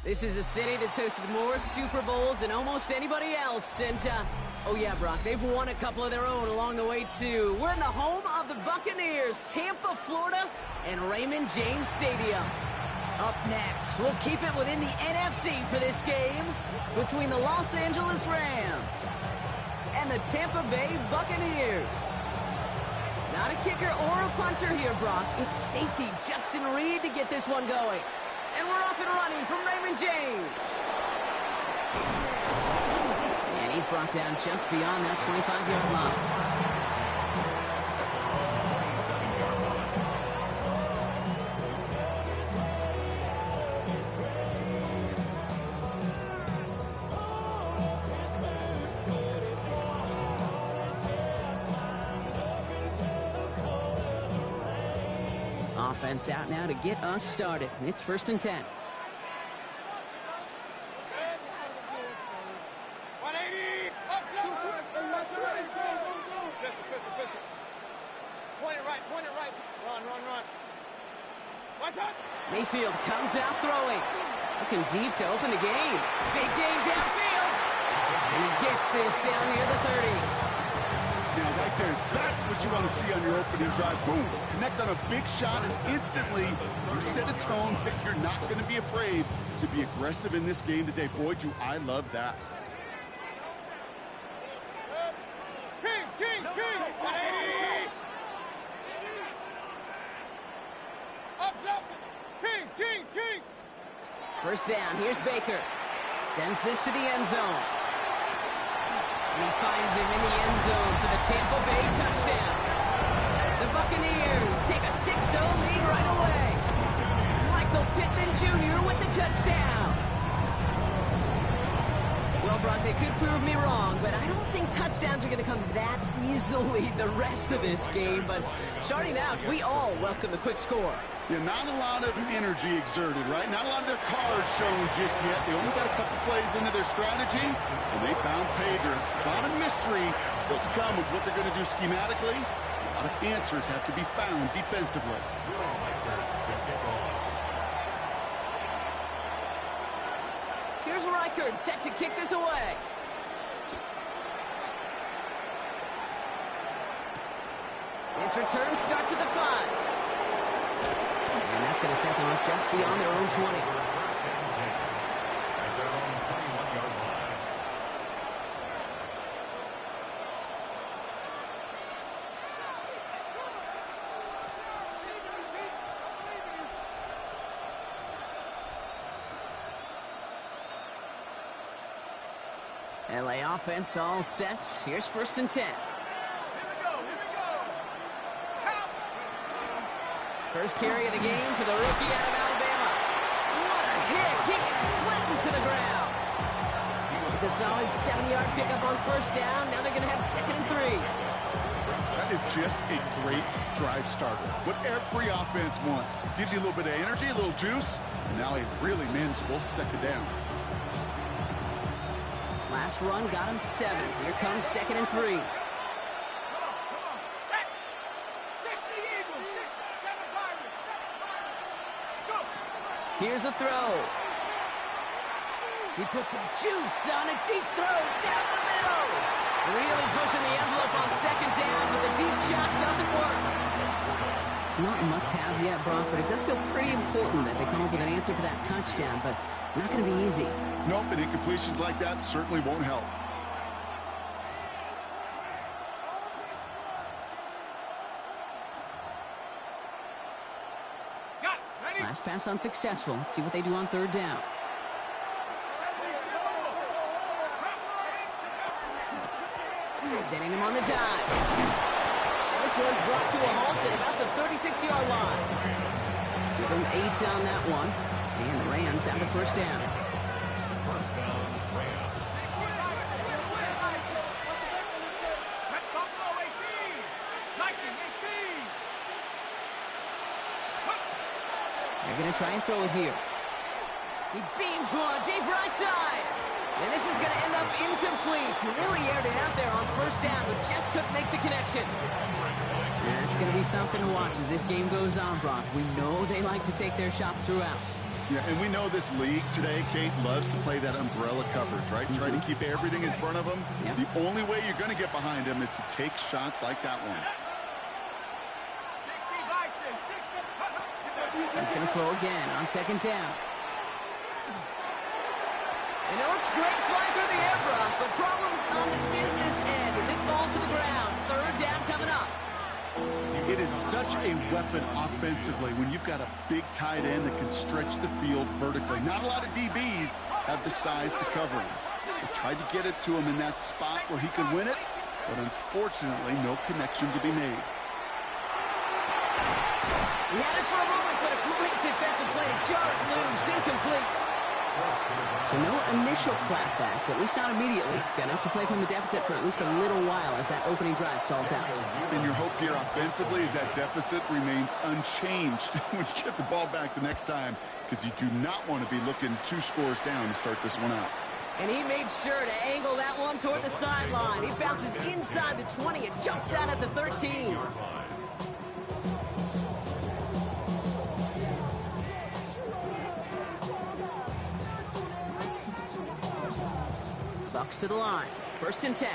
This is a city that's hosted more Super Bowls than almost anybody else. And, oh yeah, Brock, they've won a couple of their own along the way, too. We're in the home of the Buccaneers, Tampa, Florida, and Raymond James Stadium. Up next, we'll keep it within the NFC for this game between the Los Angeles Rams and the Tampa Bay Buccaneers. Not a kicker or a puncher here, Brock. It's safety Justin Reed to get this one going. And we're off and running from Raymond James. And he's brought down just beyond that 25-yard line. Offense out now to get us started. It's 1st and 10. Mayfield comes out throwing. Looking deep to open the game. Big game downfield. And he gets this down near the 30. Now, right there, that's what you want to see on your opening drive. Boom! Connect on a big shot, and instantly you set a tone that you're not going to be afraid to be aggressive in this game today. Boy, do I love that. Kings! Up, Kings! First down, here's Baker. Sends this to the end zone. And he finds him in the end zone for the Tampa Bay touchdown. The Buccaneers take a 6-0 lead right away. Michael Pittman Jr. with the touchdown. Well, Brock, they could prove me wrong, but I don't think touchdowns are going to come that easily the rest of this game. But starting out, we all welcome the quick score. Yeah, not a lot of energy exerted, right? Not a lot of their cards shown just yet. They only got a couple plays into their strategy, and they found pay dirt. A lot of mystery still to come with what they're going to do schematically. A lot of answers have to be found defensively. Here's Reichard set to kick this away. This return starts at the 5. And that's going to set them up just beyond their own 20. LA offense all set. Here's 1st and 10. First carry of the game for the rookie out of Alabama. What a hit! He gets flattened to the ground. It's a solid 70-yard pickup on first down. Now they're going to have 2nd and 3. That is just a great drive starter. What every offense wants. Gives you a little bit of energy, a little juice, and now a really manageable 2nd down. Last run got him 7. Here comes 2nd and 3. Here's a throw. He puts some juice on a deep throw down the middle. Really pushing the envelope on 2nd down, but the deep shot doesn't work. Not a must-have yet, Brock, but it does feel pretty important that they come up with an answer for that touchdown, but not going to be easy. Nope, and incompletions like that certainly won't help. Last pass unsuccessful. Let's see what they do on 3rd down. Sending him on the dive. This one's brought to a halt at about the 36-yard line. Give them 8 on that one. And the Rams have the 1st down. They're going to try and throw it here. He beams one deep right side. And this is going to end up incomplete. He really aired it out there on 1st down, but just couldn't make the connection. And it's going to be something to watch as this game goes on, Brock. We know they like to take their shots throughout. Yeah, and we know this league today, Kate, loves to play that umbrella coverage, right? Try to keep everything in front of them. Yep. The only way you're going to get behind them is to take shots like that one. He's going to throw again on second down. And it looks great flying through the air, Brock, but problems on the business end as it falls to the ground. Third down coming up. It is such a weapon offensively when you've got a big tight end that can stretch the field vertically. Not a lot of DBs have the size to cover him. They tried to get it to him in that spot where he could win it, but unfortunately, no connection to be made. He had it for a moment, but a great defensive play to jar it loose, incomplete. So no initial clapback, at least not immediately. Got enough to play from a deficit for at least a little while as that opening drive stalls out. And your hope here offensively is that deficit remains unchanged when you get the ball back the next time, because you do not want to be looking 2 scores down to start this one out. And he made sure to angle that one toward the sideline. He bounces inside the 20 and jumps out at the 13. Bucks to the line. 1st and 10.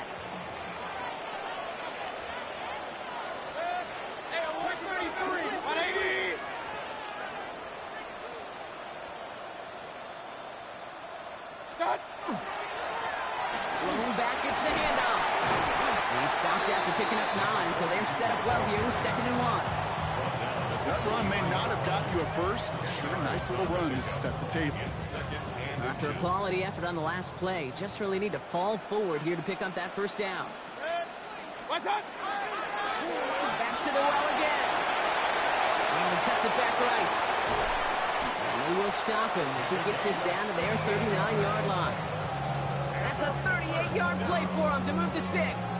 Blown back, gets the handoff. And he stopped after picking up 9, so they're set up well here with 2nd and 1. That run may not have gotten you a first. Sure, a nice little run to set the table. After a quality effort on the last play, just really need to fall forward here to pick up that 1st down. Back to the well again. And he cuts it back right. And they will stop him as he gets this down to their 39-yard line. That's a 38-yard play for him to move the sticks.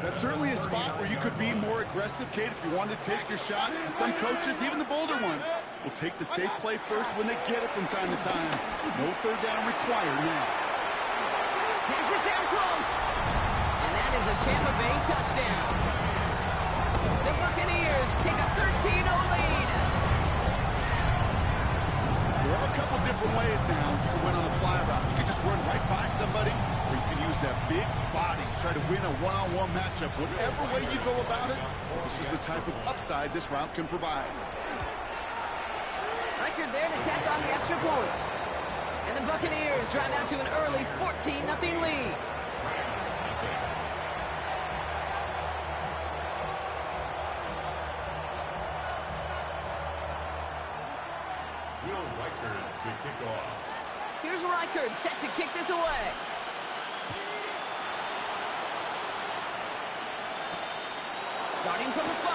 That's certainly a spot where you could be more aggressive, Kate, if you wanted to take your shots. And some coaches, even the bolder ones, will take the safe play first when they get it from time to time. No 3rd down required now. Has it down close. And that is a Tampa Bay touchdown. The Buccaneers take a 13-0 lead. There are a couple different ways now you can win on the fly route. You can just run right by somebody, or you can use that big body, try to win a one-on-one matchup. Whatever way you go about it, this is the type of upside this route can provide. Record there to tack on the extra point. And the Buccaneers drive out to an early 14-0 lead. To kick off. Here's Reichard set to kick this away. Starting from the 5.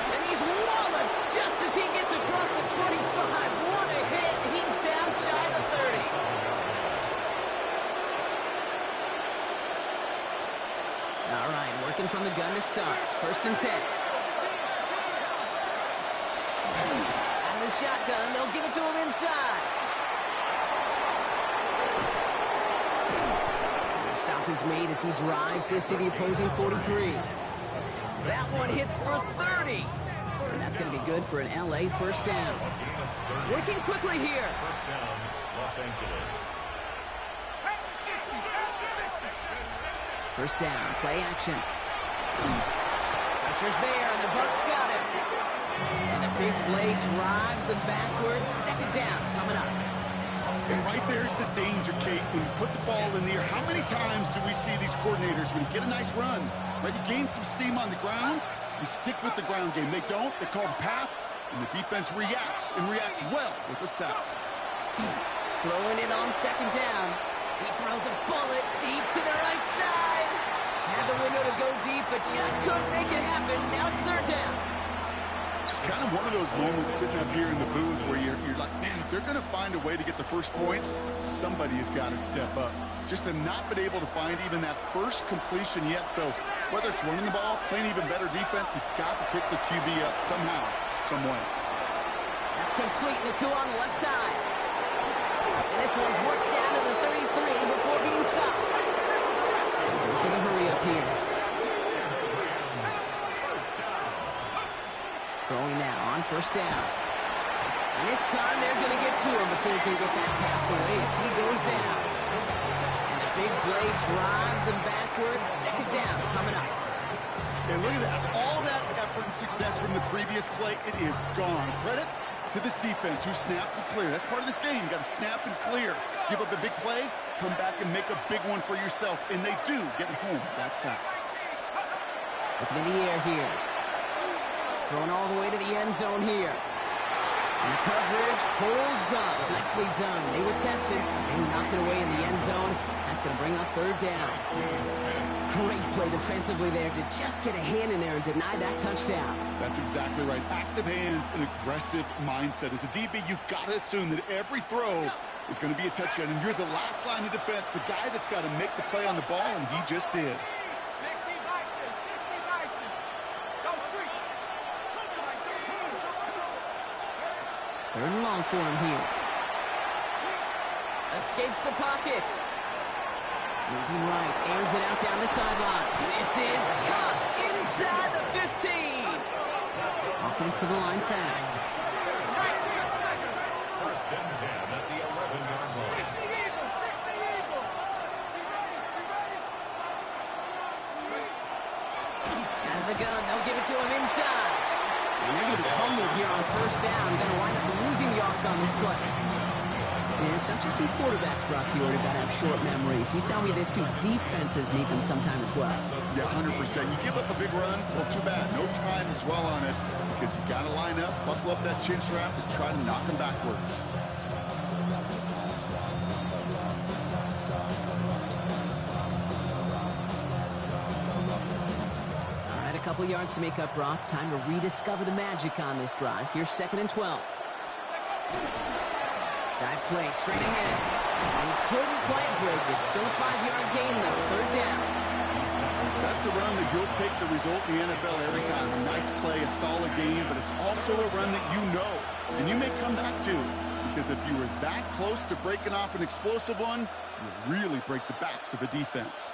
And he's walloped just as he gets across the 25. What a hit. He's down shy of the 30. All right, working from the gun to start. 1st and 10. Shotgun, they'll give it to him inside. And the stop is made as he drives this to the opposing 43. That one hits for 30. And that's going to be good for an LA 1st down. Working quickly here. 1st down, Los Angeles. 1st down, play action. Pressure's there, and the Bucs got him. And the big play drives them backwards. 2nd down coming up. And right there's the danger, Kate. When you put the ball in the air, how many times do we see these coordinators, when you get a nice run, right, you gain some steam on the ground, you stick with the ground game. They don't. They call the pass, and the defense reacts, and reacts well with a sack. Throwing it on 2nd down. He throws a bullet deep to the right side. Had the window to go deep, but just couldn't make it happen. Now it's 3rd down. It's kind of one of those moments sitting up here in the booth where you're like, man, if they're going to find a way to get the first points, somebody has got to step up. Just have not been able to find even that first completion yet. So whether it's running the ball, playing even better defense, you've got to pick the QB up somehow, some way. That's complete. Naku on the left side. And this one's worked down to the 33 before being stopped. Forcing a hurry up here. Throwing now on 1st down. And this time they're going to get to him before he can get that pass away as he goes down. And the big play drives them backwards. Second down coming up. And look at that. All that effort and success from the previous play, it is gone. Credit to this defense who snapped and clear. That's part of this game. You got to snap and clear. Give up a big play, come back and make a big one for yourself. And they do get home that sack. Looking in the air here. Thrown all the way to the end zone here. And the coverage holds up. Nicely done. They were tested. They knocked it away in the end zone. That's going to bring up third down. Great play defensively there to just get a hand in there and deny that touchdown. That's exactly right. Active hands and aggressive mindset. As a DB, you've got to assume that every throw is going to be a touchdown. And you're the last line of defense, the guy that's got to make the play on the ball, and he just did. Third and long for him here. Escapes the pocket. Moving right, airs it out down the sideline. This is caught inside the 15. Offensive line fast. First and 10 at the 11-yard line. Out of the gun, they'll give it to him inside. And they're going to be humbled here on first down. Going to wind up losing yards on this play. And it's not just some quarterbacks, Brock, you already got to have short memories. You tell me this too, defenses need them sometime as well. Yeah, 100%. You give up a big run, well, too bad. No time to dwell on it because you got to line up, buckle up that chin strap, and try to knock them backwards. All right, a couple yards to make up, Brock. Time to rediscover the magic on this drive. Here's 2nd and 12. Dive play straight ahead. And he couldn't quite break it. Still a 5-yard gain, though. Third down. That's a run that you'll take the result in the NFL every time. A nice play, a solid game, but it's also a run that you know. And you may come back to, because if you were that close to breaking off an explosive one, you really break the backs of a defense.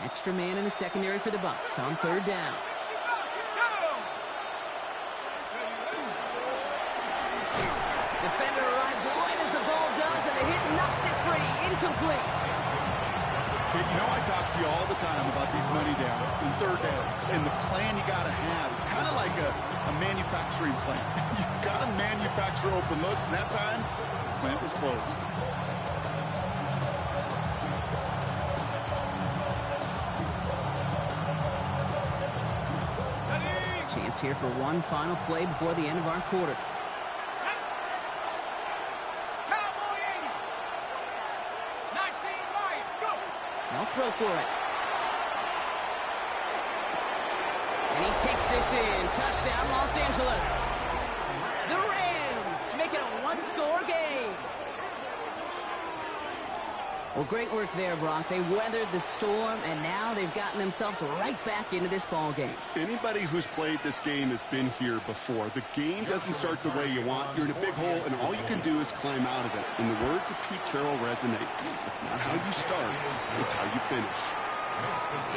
Extra man in the secondary for the Bucs on third down. Defender arrives right as the ball does, and the hit knocks it free. Incomplete. Kid, you know I talk to you all the time about these money downs and third downs and the plan you got to have. It's kind of like a manufacturing plant. You've got to manufacture open looks, and that time, the plant was closed. Chance here for one final play before the end of our quarter. They'll throw for it. And he takes this in. Touchdown, Los Angeles. The Rams make it a one-score game. Well, great work there, Brock. They weathered the storm, and now they've gotten themselves right back into this ball game. Anybody who's played this game has been here before. The game doesn't start the way you want. You're in a big hole, and all you can do is climb out of it. And the words of Pete Carroll resonate. It's not how you start, it's how you finish.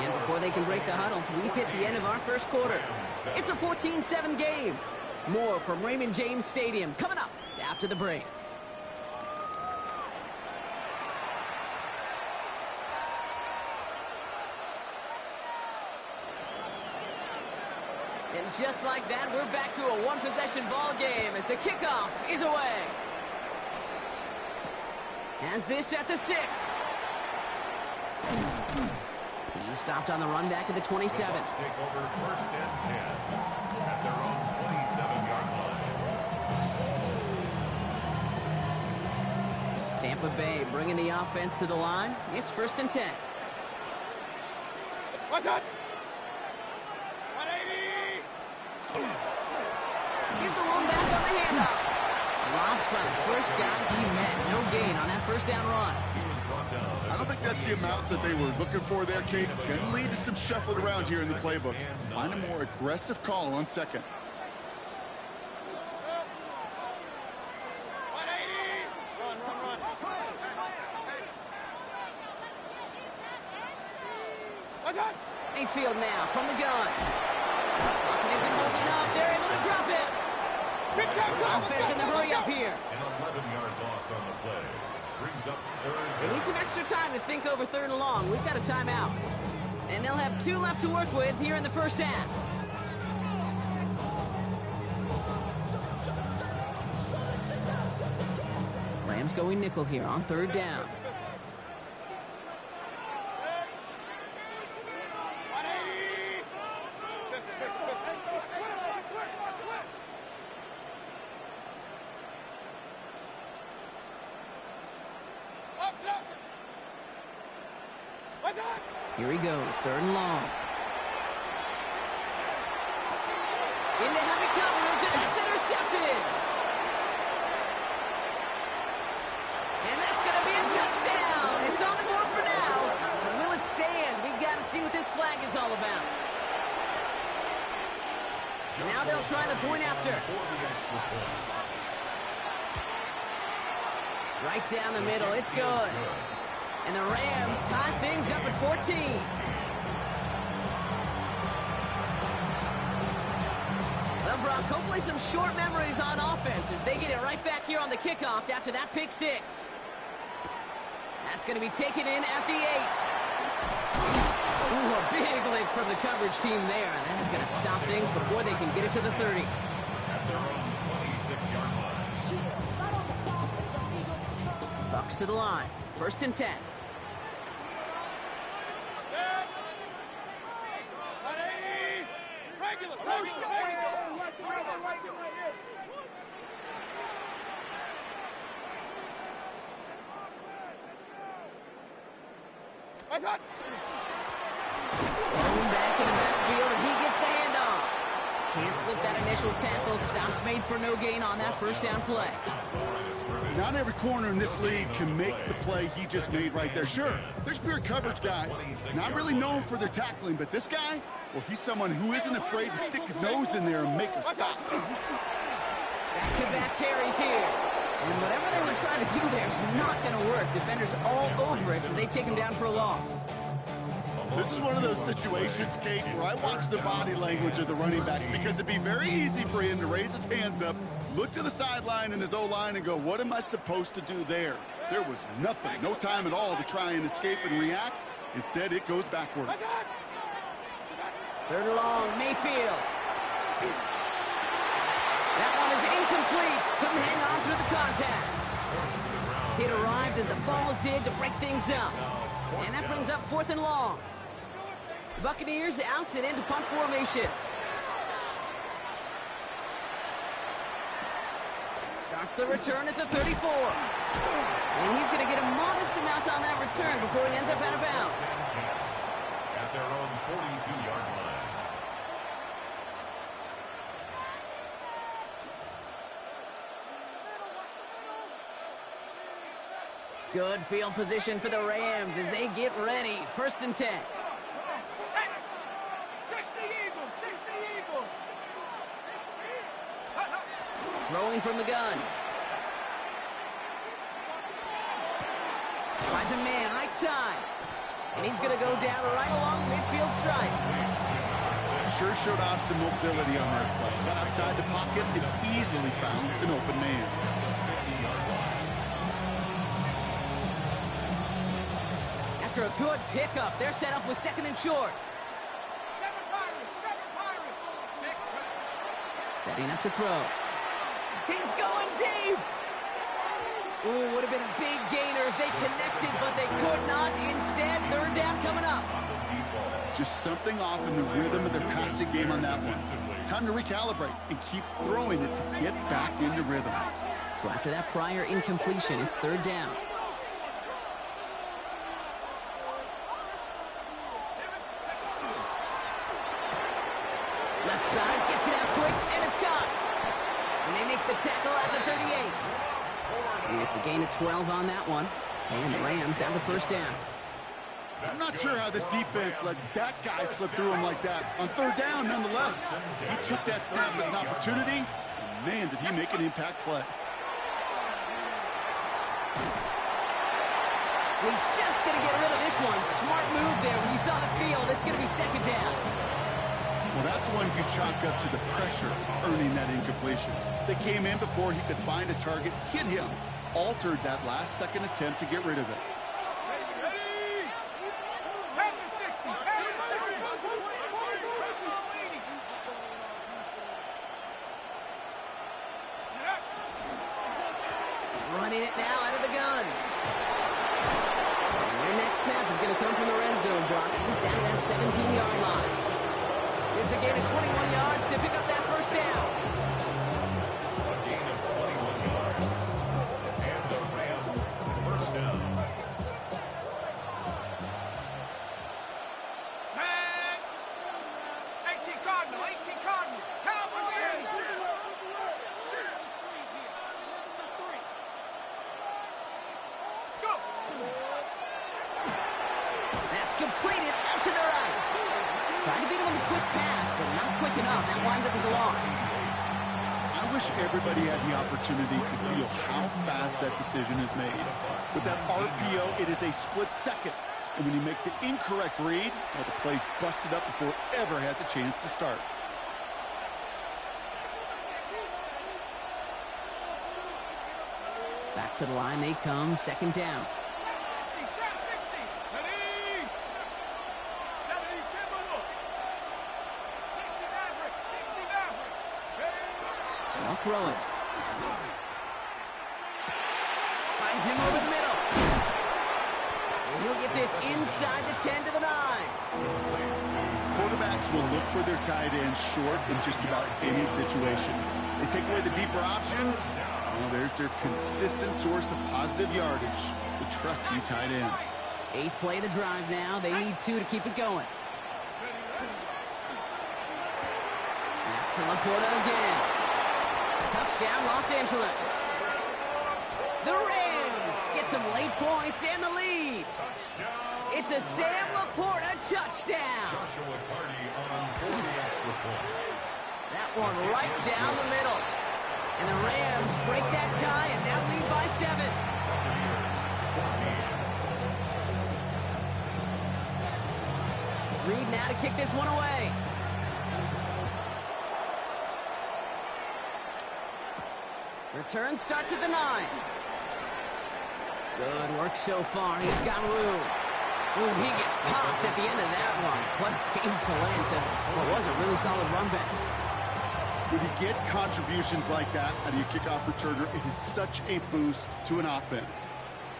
And before they can break the huddle, we've hit the end of our first quarter. It's a 14-7 game. More from Raymond James Stadium coming up after the break. And just like that, we're back to a one-possession ball game as the kickoff is away. Has this at the 6. He's stopped on the run back at the 27. The Bucs take over first and 10 at their own 27-yard line. Tampa Bay bringing the offense to the line. It's 1st and 10. What's up? Here's the one back on the handoff. Drops by the first guy he met. No gain on that first down run. I don't think that's the amount that they were looking for there, Kate. Going to lead to some shuffling around here in the playbook. Find a more aggressive call on 2nd. Mayfield now from the gun. Pocket isn't holding up. They're able to drop it. Offense in the hurry up here. An 11-yard loss on the play. Brings up third They down. need some extra time to think over third and long. We've got a timeout. And they'll have 2 left to work with here in the first half. Rams going nickel here on third down. Here he goes, third and long. Into heavy coverage, and that's intercepted. And that's going to be a touchdown. It's on the board for now. Will it stand? We got to see what this flag is all about. Now they'll try the point after. Right down the middle, it's good. And the Rams tie things up at 14. Well, Brock, hopefully some short memories on offense as they get it right back here on the kickoff after that pick 6. That's going to be taken in at the 8. Ooh, a big lick from the coverage team there. And that is going to stop things before they can get it to the 30. At their own 26-yard line. Bucks to the line. First and 10. Going back in the backfield, and he gets the handoff. Can't slip that initial tackle. Stops made for no gain on that first down play. Not every corner in this league can make the play he just made right there. Sure, there's pure coverage guys, not really known for their tackling, but this guy, well, he's someone who isn't afraid to stick his nose in there and make a stop. Back-to-back carries here. And whatever they were trying to do there is not going to work. Defenders all over it, so they take him down for a loss. This is one of those situations, Kate, where I watch the body language of the running back because it'd be very easy for him to raise his hands up, look to the sideline in his O-line and go, what am I supposed to do there? There was nothing, no time at all to try and escape and react. Instead, it goes backwards. Third and long, Mayfield. That one is incomplete. Couldn't hang on through the contact. It arrived as the ball did to break things up. And that brings up fourth and long. The Buccaneers out and into punt formation. Starts the return at the 34. And he's going to get a modest amount on that return before he ends up out of bounds. At their own 42-yard line. Good field position for the Rams as they get ready. First and 10. 60 Eagles, 60 Eagles. Throwing from the gun. Finds a man right side. And he's going to go down right along midfield stripe. Sure showed off some mobility on that play. Got outside the pocket and easily found an open man. After a good pickup, they're set up with second and short. 7 Pirates, 6. Setting up to throw. He's going deep. Ooh, would have been a big gainer if they connected, but they could not. Instead, third down coming up. Just something off in the rhythm of their passing game on that one. Time to recalibrate and keep throwing it to get back into rhythm. So after that prior incompletion, it's third down. Left side, gets it out quick, and it's caught. And they make the tackle at the 38. And it's a gain of 12 on that one. And the Rams have the first down. I'm not sure how this defense let that guy slip through him like that. On third down, nonetheless, he took that snap as an opportunity. And man, did he make an impact play. He's just going to get rid of this one. Smart move there. When you saw the field, it's going to be second down. Well, that's one you chalk up to the pressure earning that incompletion. They came in before he could find a target, hit him, altered that last-second attempt to get rid of it. Ready? Have the 60. Have the 60. Running it now out of the gun. And their next snap is going to come from the red zone, Brock. He's down at that 17-yard line. It's a gain of 21 yards to pick up that first down. A gain of 21 yards. And the Rams first down. Set. 18 Cardinal. 18 Cardinal. Cowboys. Let's go. That's completed out to the right. Trying to beat him with a quick pass, but not quick enough. That winds up as a loss. I wish everybody had the opportunity to feel how fast that decision is made. With that RPO, it is a split second. And when you make the incorrect read, well, the play's busted up before it ever has a chance to start. Back to the line they come, second down. Trap 60. Ready? 70 Timberwolves. 60 Maverick. 60 Maverick. Ready? I'll throw it. Finds him over the middle. And he'll get this inside the 10 to the 9. Quarterbacks will look for their tight end short in just about any situation. They take away the deeper options. Well, there's their consistent source of positive yardage, the trusty tight end. 8th play of the drive now. They need 2 to keep it going. That's Laporta again. Touchdown, Los Angeles. The Rams get some late points and the lead. It's a Sam Laporta touchdown. Joshua Carty on 40 extra point. That one right down the middle. And the Rams break that tie and now lead by 7. Reed now to kick this one away. Return starts at the 9. Good work so far. He's got room. Ooh, he gets popped at the end of that one. What a painful end to what was a really solid run back. When you get contributions like that out of your kickoff returner, it is such a boost to an offense.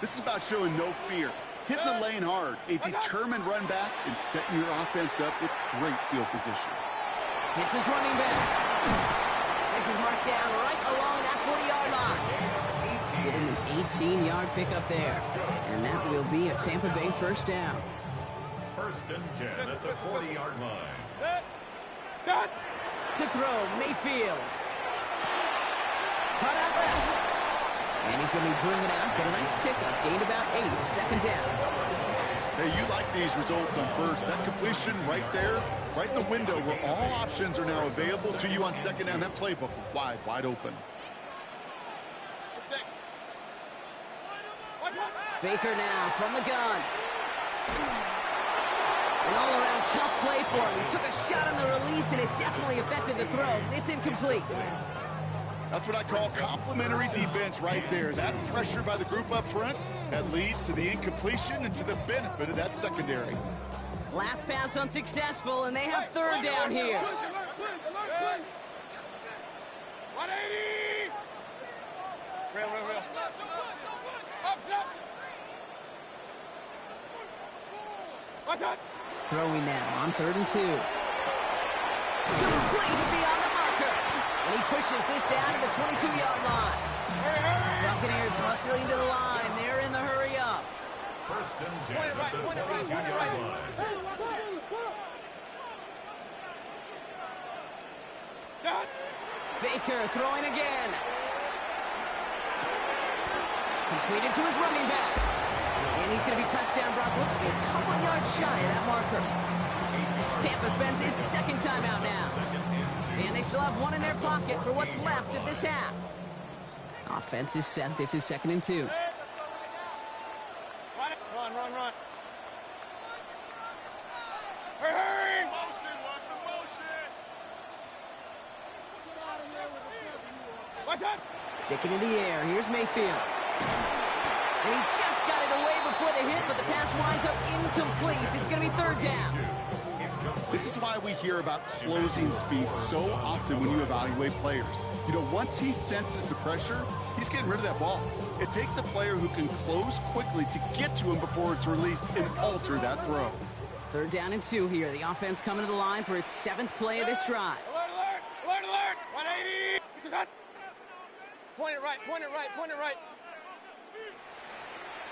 This is about showing no fear, hitting the lane hard, a determined run back, and setting your offense up with great field position. Hits his running back. This is marked down right along that 40-yard line. Getting an 18-yard pickup there. And that will be a Tampa Bay first down. First and 10 at the 40-yard line. Start. To throw, Mayfield. Cut out left. And he's going to be driven out, but a nice pickup. Gained about 8, second down. Hey, you like these results on first. That completion right there, right in the window where all options are now available to you on second down. That playbook wide open. Baker now from the gun. An all-around tough play for him. He took a shot on the release, and it definitely affected the throw. It's incomplete. That's what I call complimentary defense right there. That pressure by the group up front, that leads to the incompletion and to the benefit of that secondary. Last pass unsuccessful, and they have third down here. 180. Real. Up. What's that? Throwing now on 3rd and 2. Complete beyond the marker. And he pushes this down to the 22-yard line. Buccaneers hustling to the line. They're in the hurry up. First and 10 at the 22-yard line. Baker throwing again. Completed to his running back. And he's going to be touchdown, Brock. Looks to be a couple yards shy of that marker. Tampa spends its second timeout now. And they still have one in their pocket for what's left of this half. Offense is set. This is 2nd and 2. Run. Hurry. Motion. Watch the motion. Sticking in the air. Here's Mayfield. And he just got it away before the hit, but the pass winds up incomplete. It's going to be third down. This is why we hear about closing speed so often when you evaluate players. You know, once he senses the pressure, he's getting rid of that ball. It takes a player who can close quickly to get to him before it's released and alter that throw. Third down and 2 here. The offense coming to the line for its 7th play of this drive. Alert, alert! Alert, alert! 180! Point it right, point it right, point it right.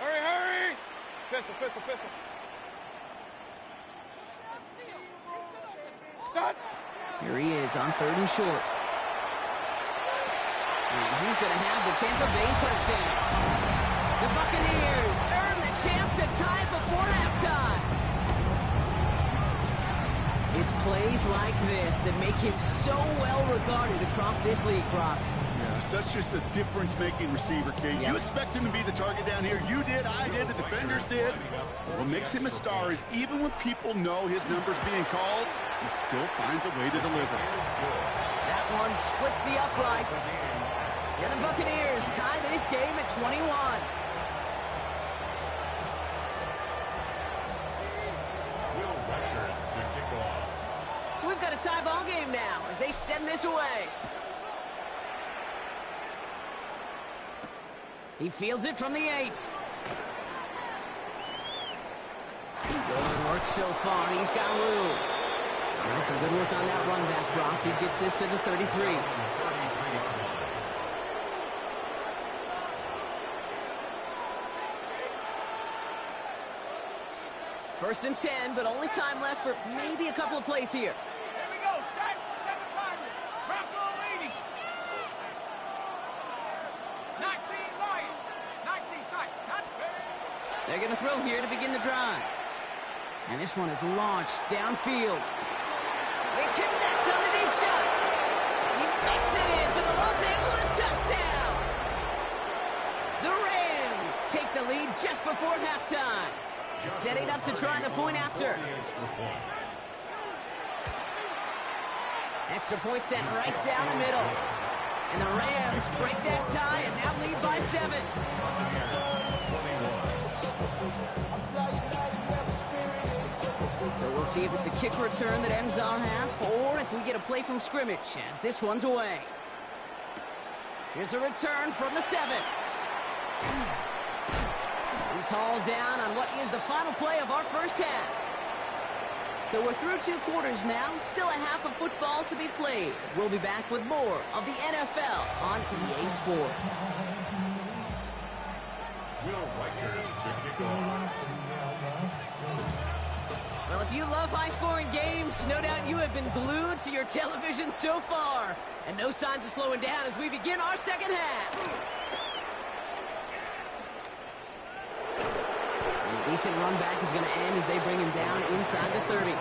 Hurry, hurry! Pistol, pistol, pistol. Stop! Here he is on 3rd and short. And he's going to have the Tampa Bay touchdown. The Buccaneers earn the chance to tie before halftime. It's plays like this that make him so well regarded across this league, Brock. Yeah, that's just a difference-making receiver, Kate. Yep. You expect him to be the target down here. You did, I did, the defenders did. What makes him a star is even when people know his number's being called, he still finds a way to deliver. That one splits the uprights. And the Buccaneers tie this game at 21. So we've got a tie ball game now as they send this away. He fields it from the 8. Good work so far. He's got room. And some good work on that run back, Brock. He gets this to the 33. First and 10, but only time left for maybe a couple of plays here. Here we go, set, 7-5. Bronco leading. 19 Lion. 19 tight. That's better. They're going to throw here to begin the drive. And this one is launched downfield. They connect on the deep shot. He makes it in for the Los Angeles touchdown. The Rams take the lead just before halftime. Setting up to try the point after. Extra point set right down the middle. And the Rams break that tie and now lead by 7. So we'll see if it's a kick return that ends our half or if we get a play from scrimmage as this one's away. Here's a return from the 7. He's hauled down on what is the final play of our first half. So we're through 2 quarters now. Still a half of football to be played. We'll be back with more of the NFL on EA Sports. Will Riker to kick off. Well, if you love high-scoring games, no doubt you have been glued to your television so far. And no signs of slowing down as we begin our second half. Decent run back is going to end as they bring him down inside the 30.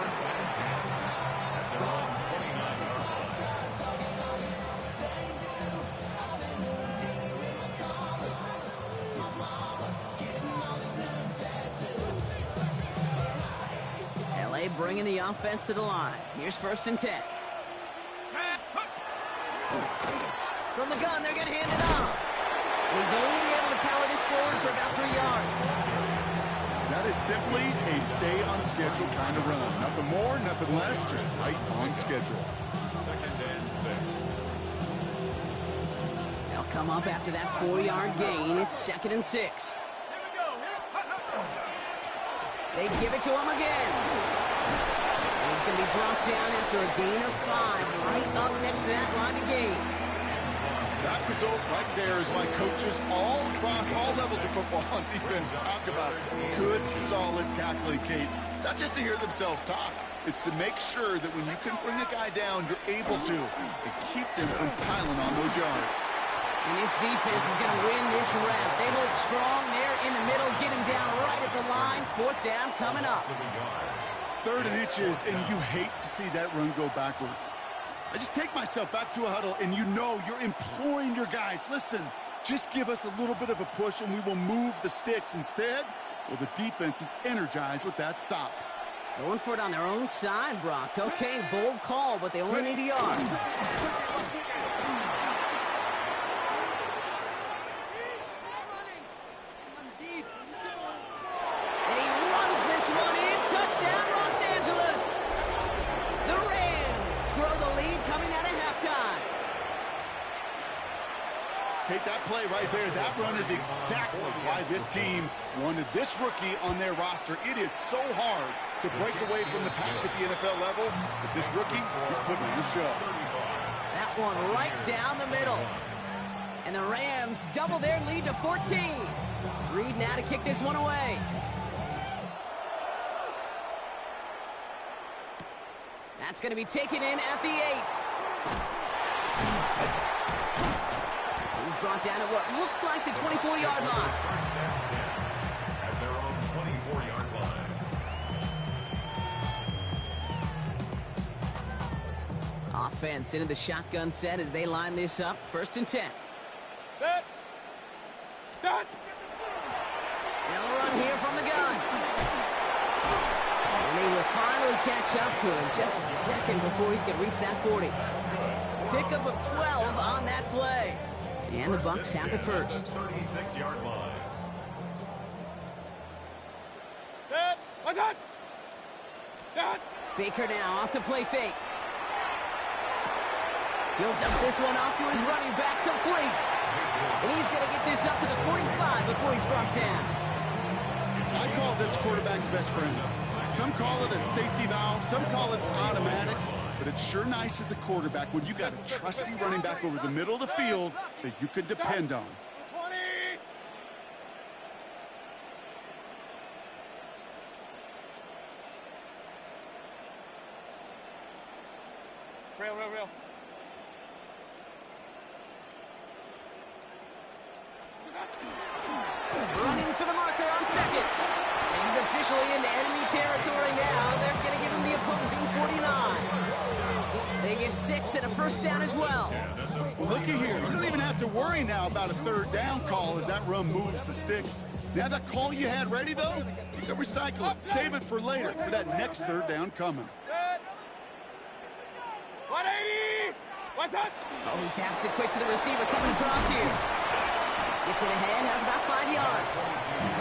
LA bringing the offense to the line. Here's 1st and 10. From the gun, they're going to hand it off. He's only able to power this forward for about 3 yards. That is simply a stay-on-schedule kind of run. Nothing more, nothing less, just right on schedule. 2nd and 6. They'll come up after that 4-yard gain. It's 2nd and 6. Here we go. They give it to him again. And he's going to be brought down after a gain of 5, right up next to that line of gain. That result right there is why coaches all across all levels of football on defense talk about good, solid tackling, Kate. It's not just to hear themselves talk. It's to make sure that when you can bring a guy down, you're able to and keep them from piling on those yards. And this defense is going to win this round. They hold strong there in the middle, get him down right at the line. 4th down coming up. 3rd and inches, and you hate to see that run go backwards. I just take myself back to a huddle, and you know you're imploring your guys, listen, just give us a little bit of a push, and we will move the sticks. Instead, well, the defense is energized with that stop. Going for it on their own side, Brock. Okay, bold call, but they only need a yard. Take that play right there. That run is exactly why this team wanted this rookie on their roster. It is so hard to break away from the pack at the NFL level, but this rookie is putting on a show. That one right down the middle. And the Rams double their lead to 14. Reed now to kick this one away. That's going to be taken in at the 8. He's brought down at what looks like the 24-yard line. At their own 24-yard line. Offense into the shotgun set as they line this up. 1st and 10. Set. Start. They'll run here from the gun. And they will finally catch up to him just a second before he could reach that 40. Pickup of 12 on that play. And the Bucs have the first. 36-yard line. Set. What's that? Start. Baker now off the play fake. He'll dump this one off to his running back, complete. And he's going to get this up to the 45 before he's brought down. I call this quarterback's best friend. Some call it a safety valve, some call it automatic, but it's sure nice as a quarterback when you got a trusty running back over the middle of the field that you can depend on. 20. Real. Running for the marker on 2nd. And he's officially into enemy territory now. They're going to give him the opposing 49. They get 6 and a 1st down as well. Well, looky here. You don't even have to worry now about a 3rd down call as that run moves the sticks. Now that call you had ready, though, you can recycle it. Save it for later for that next 3rd down coming. Set. 180. What's that? Oh, he taps it quick to the receiver coming across here. Gets it ahead, has about 5 yards.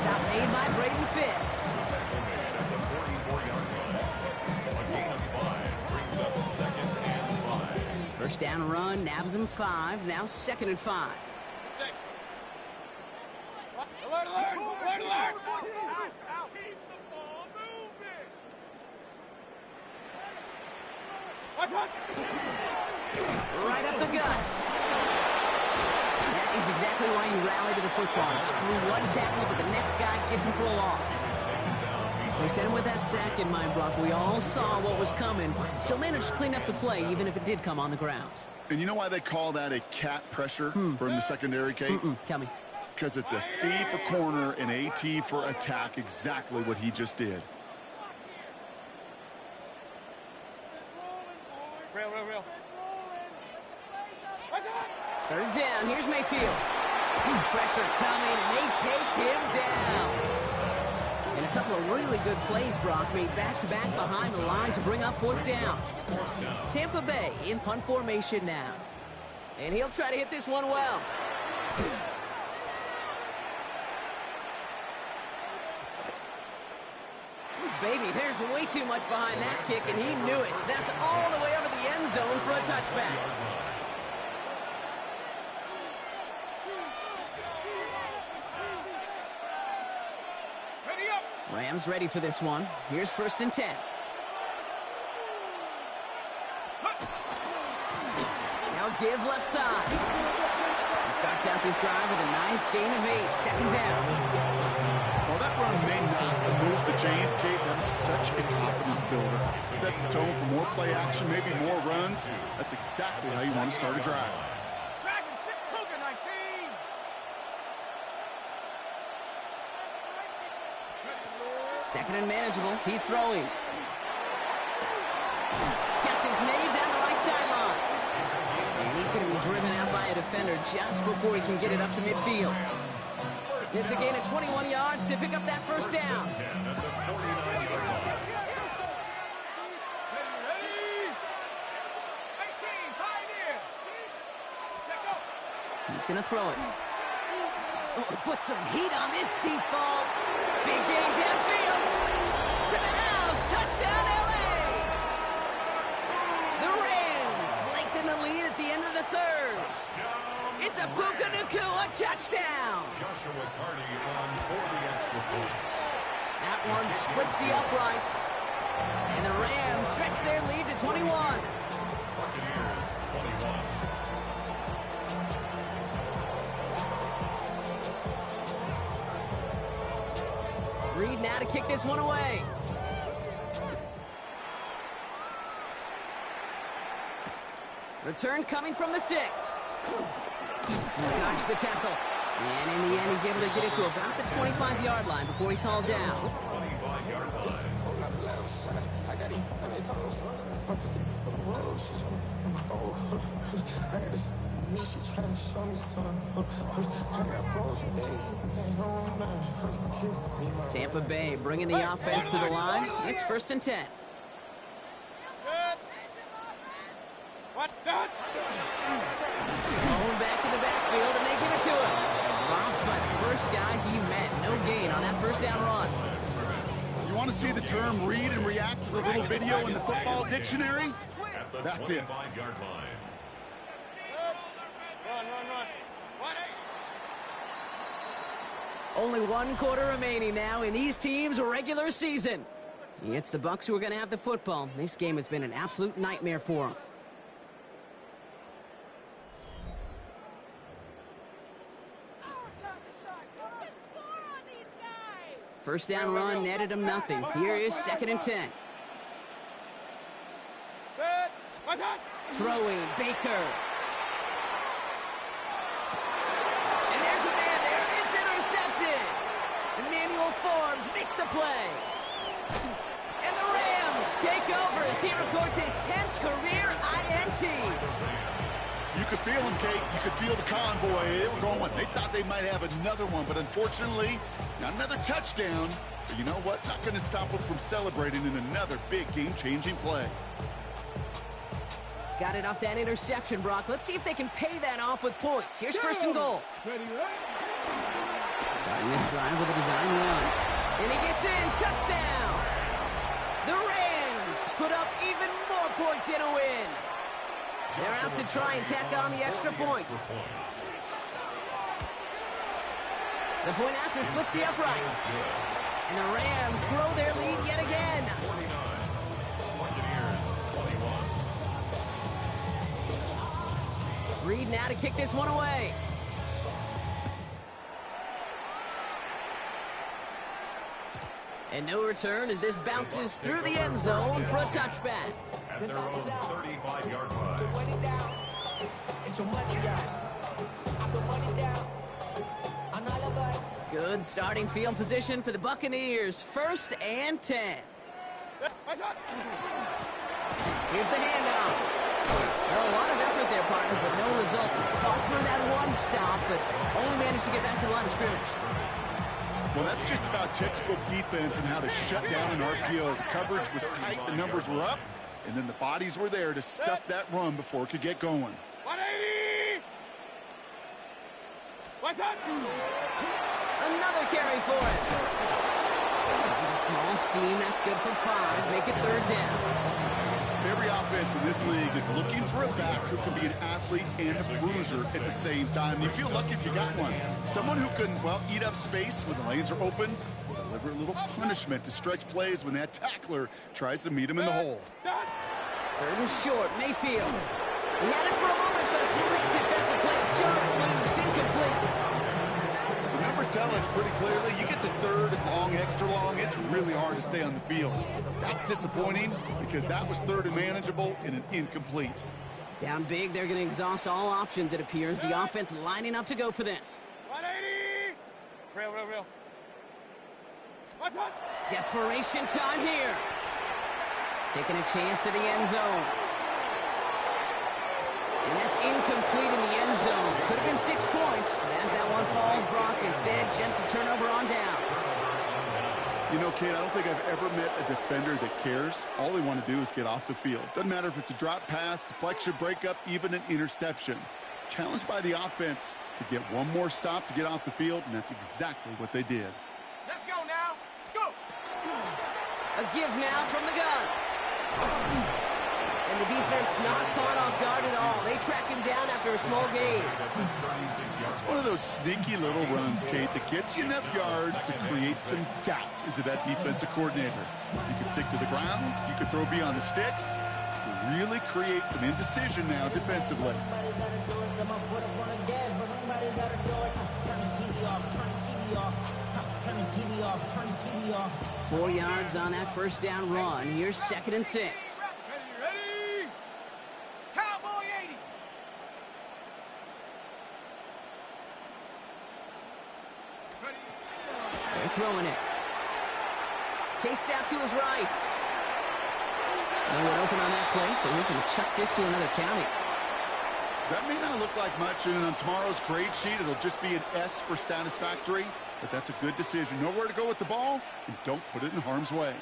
Stop made by Braden Fisk. A gain of 5 brings up 2nd and 5. 1st down run, nabs him 5. Now 2nd and 5. Six. Alert. What's that? Right up the gut. That is exactly why you rally to the football. Through one tackle, but the next guy gets him for a loss. They sent him with that sack in mind, Brock. We all saw what was coming, so managed to clean up the play, even if it did come on the ground. And you know why they call that a cat pressure from the secondary, Kate? Tell me. Because it's a C for corner and AT for attack, exactly what he just did. Real. What's that? 3rd down. Here's Mayfield. Pressure coming, and they take him down. And a couple of really good plays, Brock, made back-to-back behind the line to bring up 4th down. Tampa Bay in punt formation now. And he'll try to hit this one well. Baby, there's way too much behind that kick, and he knew it. That's all the way over the end zone for a touchback. Ready up. Rams ready for this one. Here's 1st and 10. Now give left side. He starts out this drive with a nice gain of 8. 2nd down. Well, that run may not move the chains, Kate. That is such a confidence builder. Sets the tone for more play action, maybe more runs. That's exactly how you want to start a drive. Dragon 6, Cougar 19. Second and manageable. He's throwing. Catch is made down the right sideline. And he's going to be driven out by a defender just before he can get it up to midfield. It's a gain of 21 yards to pick up that 1st down. He's going to throw it. Oh, put some heat on this deep ball. Big gain downfield. To the house. Touchdown, L.A. The Rams lengthen the lead at the end of the 3rd. It's a Puka Nacua. that one splits the uprights. And the Rams stretch their lead to 21. Buccaneers 21. Reed now to kick this one away. Return coming from the 6. Dodged the tackle. And in the end, he's able to get it to about the 25-yard line before he's hauled down. 25-yard line. Tampa Bay bringing the offense to the line. It's 1st and 10. What? Done. Ball back in the backfield, and they give it to him. Robbed by the first guy he met. No gain on that first down run. You want to see the term read and react to the little video in the football dictionary? At the That's it. 25-yard line. Run. 1-8. Only 1 quarter remaining now in these teams' regular season. It's the Bucs who are going to have the football. This game has been an absolute nightmare for them. First down run netted him nothing. Here is 2nd and 10. Good. What's up? Throwing, Baker. And there's a man there. It's intercepted. Emmanuel Forbes makes the play. And the Rams take over as he records his 10th career INT. You could feel them, Kate. You could feel the convoy. They were going. They thought they might have another one, but unfortunately, not another touchdown. But you know what? Not going to stop them from celebrating in another big game-changing play. Got it off that interception, Brock. Let's see if they can pay that off with points. Here's 1st and goal. Starting this drive with a design run. And he gets in. Touchdown. The Rams put up even more points in a win. They're out to try and tack on the extra points. The point after splits the uprights. And the Rams grow their lead yet again. 49. Buccaneers 21. Reed now to kick this one away. And no return as this bounces through the end zone for a touchback. At their own 35-yard line. Good starting field position for the Buccaneers. 1st and 10. What's up? Here's the handoff. Well, a lot of effort there, partner, but no results. Fought through that one stop, but only managed to get back to the line of scrimmage. Well, that's just about textbook defense and how to shut down an RPO. The coverage was tight, the numbers were up, and then the bodies were there to stuff that run before it could get going. 180. What's up? Another carry for it. It's a small seam. That's good for 5. Make it 3rd down. Every offense in this league is looking for a back who can be an athlete and a bruiser at the same time. You feel lucky if you got one. Someone who can, well, eat up space when the lanes are open, deliver a little punishment to stretch plays when that tackler tries to meet him in the hole. 3rd and short, Mayfield. He had it for a moment, but a great defensive play. Jarrett loose, incomplete. The numbers tell us pretty clearly, you get to 3rd and long, extra long, it's really hard to stay on the field. That's disappointing because that was 3rd and manageable and an incomplete. Down big, they're going to exhaust all options, it appears. The offense lining up to go for this. 180. Real. What's up? Desperation time here. Taking a chance to the end zone. And that's incomplete in the end zone. Could have been 6 points, but as that one falls, Brock, instead just a turnover on downs. You know, Kate, I don't think I've ever met a defender that cares. All they want to do is get off the field. Doesn't matter if it's a drop pass, deflection, breakup, even an interception. Challenged by the offense to get one more stop to get off the field, and that's exactly what they did. Let's go now. Let's go. A give now from the gun. And the defense not caught off guard at all. They track him down after a small gain. That's one of those sneaky little runs, Kate, that gets you enough yards to create some doubt into that defensive coordinator. You can stick to the ground. You can throw beyond the sticks. You really create some indecision now defensively. 4 yards on that first down run. Here's 2nd and 6. Ready? Cowboy 80. They're throwing it. Chased out to his right. No one open on that play, so he's going to chuck this to another county. That may not look like much, and on tomorrow's grade sheet, it'll just be an S for satisfactory, but that's a good decision. Know where to go with the ball, and don't put it in harm's way.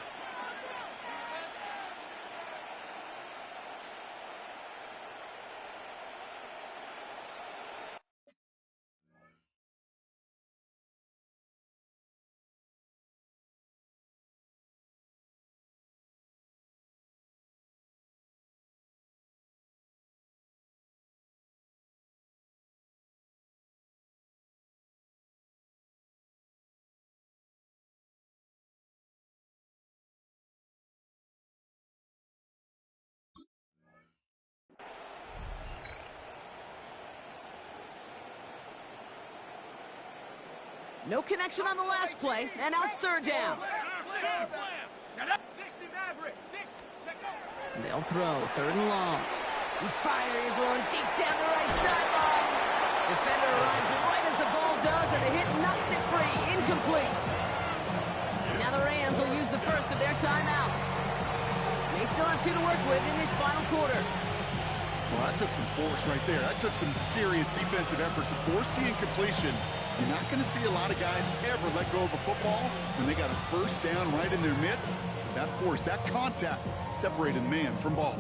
No connection on the last play, and now it's 3rd down. They'll throw 3rd and long. He fires one deep down the right sideline. Defender arrives right as the ball does, and the hit knocks it free. Incomplete. Now the Rams will use the first of their timeouts. They still have 2 to work with in this final quarter. Well, that took some force right there. That took some serious defensive effort to force the incompletion. You're not going to see a lot of guys ever let go of a football when they got a first down right in their midst. That force, that contact, separated man from ball.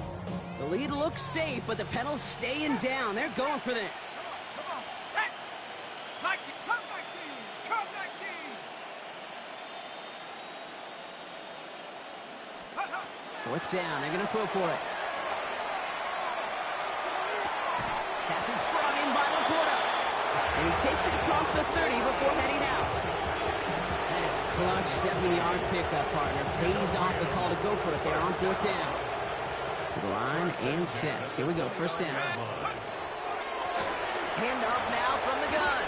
The lead looks safe, but the pedals staying down. They're going for this. Come on, set. Like it. Come back team. Come back team. 4th down. They're going to throw for it. Pass is brought in by Potw. And he takes it across the 30 before heading out. That is a clutch 7-yard pickup, partner. Pays off the call to go for it there on 4th down. To the line and set. Here we go, 1st down. Handoff now from the gun.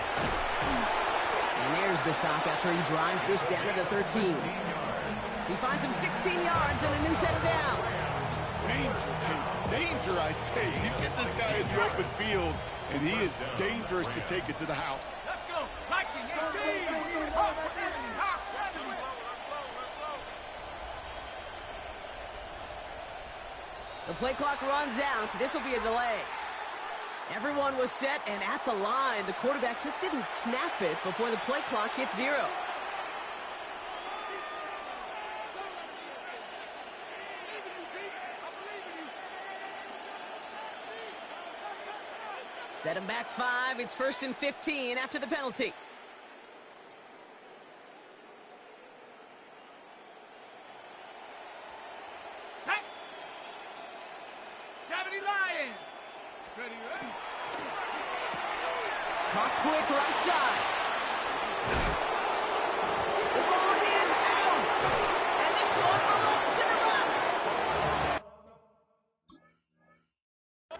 And there's the stop after he drives this down to the 13. He finds him 16 yards and a new set of downs. Danger, Kate. Danger, I say. You get this guy in the open field, and he is dangerous to take it to the house. Let's go. Viking 18. Hawk 70. Hawk 70. The play clock runs out, so this will be a delay. Everyone was set and at the line. The quarterback just didn't snap it before the play clock hit 0. Set him back 5. It's 1st and 15 after the penalty. Set. 70 Lions. Ready. Caught quick right side. The ball is out. And this one belongs to the Bucs.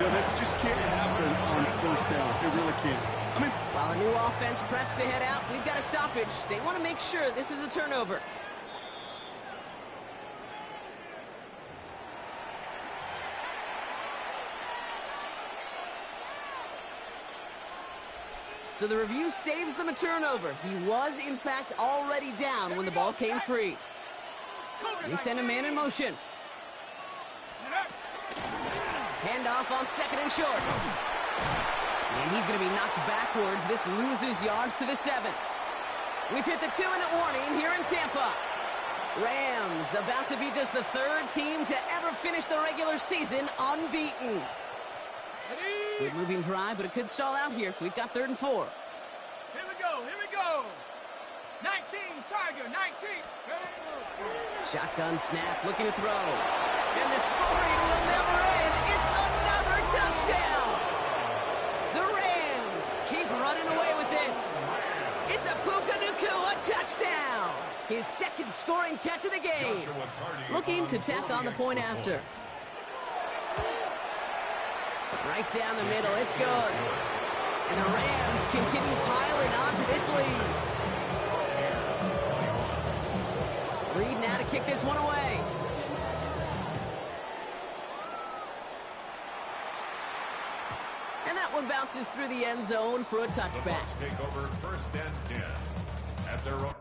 This just can't happen on 1st down. It really can't. I mean, While a new offense preps to head out, we've got a stoppage. They want to make sure this is a turnover. So the review saves them a turnover. He was, in fact, already down when the ball came free. They send a man in motion. Handoff on 2nd and short. And he's going to be knocked backwards. This loses yards to the 7. We've hit the 2-minute warning here in Tampa. Rams about to be just the 3rd team to ever finish the regular season unbeaten. Good moving drive, but it could stall out here. We've got 3rd and 4. Here we go. 19, Tiger, 19. Shotgun snap, looking to throw. And the scoring will never end touchdown! The Rams keep running away with this. It's a Puka Nacua touchdown! His second scoring catch of the game. Looking to tack on the point after. Right down the middle, it's good. And the Rams continue piling onto this lead. Reed now to kick this one away. And that one bounces through the end zone for a touchback. The Bucs take over 1st and 10 at their own.